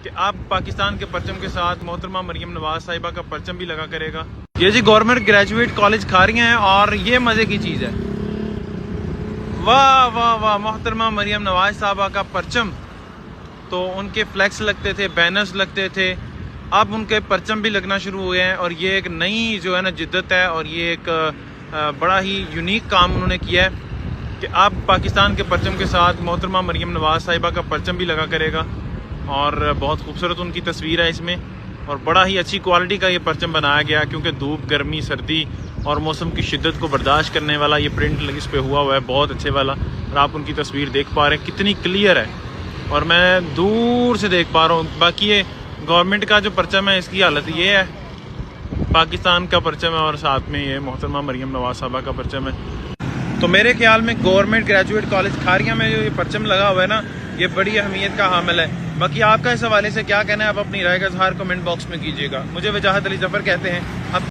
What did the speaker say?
کہ آپ پاکستان کے پرچم کے ساتھ محترمہ مریم نواز صاحبہ کا پرچم بھی لگا کرے گا. یہ جی گورنمنٹ گریجویٹ کالج کھاریاں ہیں اور یہ مزے کی چیز ہے. واہ واہ واہ, محترمہ مریم نواز صاحبہ کا پرچم. تو ان کے فلیکس لگتے تھے, بینرز لگتے تھے, اب ان کے پرچم بھی لگنا شروع ہوئے ہیں. اور یہ ایک نئی جو ہے نا جدت ہے, اور یہ ایک بڑا ہی یونیک کام انہوں نے کیا ہے کہ آپ پاکستان کے پرچم کے ساتھ محترمہ مریم نواز صاحبہ کا پرچم بھی لگا کرے گا. اور بہت خوبصورت ان کی تصویر ہے اس میں, اور بڑا ہی اچھی کوالٹی کا یہ پرچم بنایا گیا کیونکہ دھوپ, گرمی, سردی اور موسم کی شدت کو برداشت کرنے والا یہ پرنٹ اس پہ ہوا ہے, بہت اچھے والا. اور آپ ان کی تصویر دیکھ پا رہے ہیں کتنی کلیئر ہے, اور میں دور سے دیکھ پا رہا ہوں. باقی یہ گورنمنٹ کا جو پرچم ہے اس کی حالت یہ ہے, پاکستان کا پرچم ہے اور ساتھ میں یہ محترمہ مریم نواز صاحبہ کا پرچم ہے. تو میرے خیال میں گورنمنٹ گریجویٹ کالج کھاریاں میں جو یہ پرچم لگا ہوا ہے نا, یہ بڑی اہمیت کا حامل ہے. باقی آپ کا اس حوالے سے کیا کہنا ہے, آپ اپنی رائے کا اظہار کمنٹ باکس میں کیجیے گا. مجھے وجاہت علی ظفر کہتے ہیں.